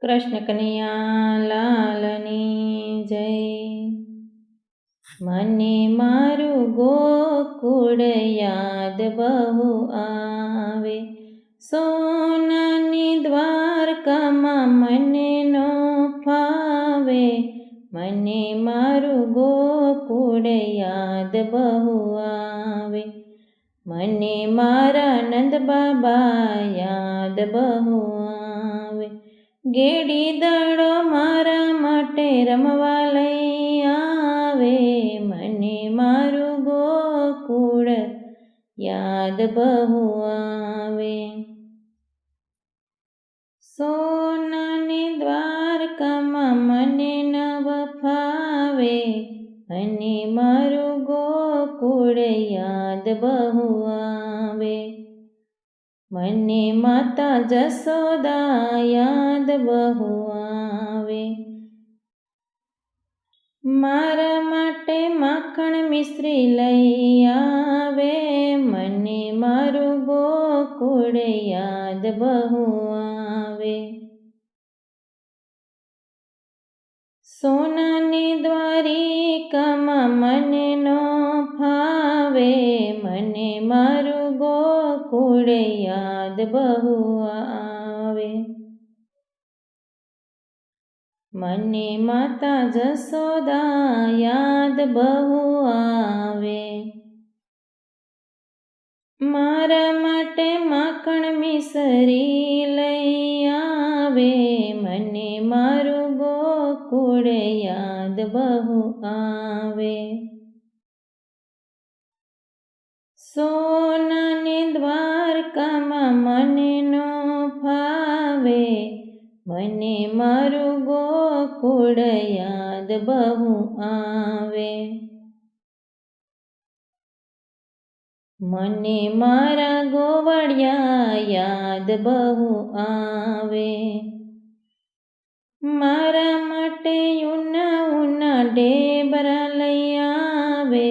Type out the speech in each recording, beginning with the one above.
કૃષ્ણ કનૈયા લાલની જય। મને મારું ગોકુળ યાદ બહુ આવે, સોનાની દ્વારકામાં મને નો ફાવે। મને મારું ગોકુળ યાદ બહુ આવે, મને મારા નંદ બાબા યાદ બહુ આવે। ગેડી દડો મારા માટે રમવા લઈ આવે, મને મારું ગોકુળ યાદ બહુ આવે। સોનાની દ્વારકામાં મને નવ ફાવે, અને મારું ગોકુળ યાદ બહુ આવે। મને માતા જશોદા યાદ બહુ આવે, મારા માટે માખણ મિશ્રી લઈ આવે। મને મારું ગોકુળ યાદ બહુ આવે। સોનાની દ્વારિકામાં મને નો ફાવે, મને મારું ગોકુળ યાદ બહુ આવે। મને માતા જશોદા યાદ બહુ આવે, મારા માટે માખણ મિશ્રી લઈ આવે। મને મારું ગોકુળ યાદ બહુ આવે। સોનાની દ્વારકામાં મને નો ફાવે, મને મારું ગોકુળ યાદ બહુ આવે। મને મારા ગોવાળિયા યાદ બહુ આવે, મારા માટે ઉના ઉના ઢેબરા લઈ આવે।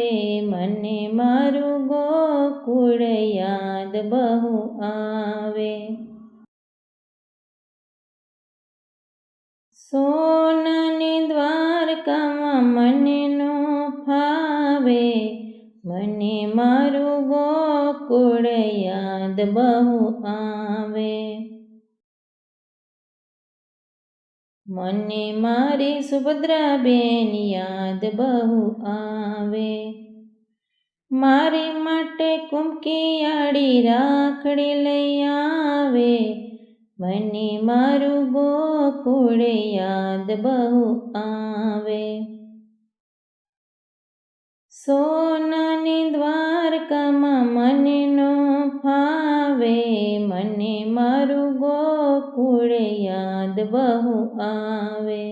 મને મારું ગોકુળ યાદ બહુ આવે। સોનાની દ્વારકામાં મને નો ફાવે, મને મારું ગોકુળ યાદ બહુ આવે। મને મારી સુભદ્રાબેન યાદ બહુ આવે, મારી માટે કુમકિયાળી રાખડી લઈ આવે। મને મારું ગોકુળ યાદ બહુ આવે। સોનાની દ્વારકામાં મને નો ફાવે, મને મારું ગોકુળ યાદ બહુ આવે।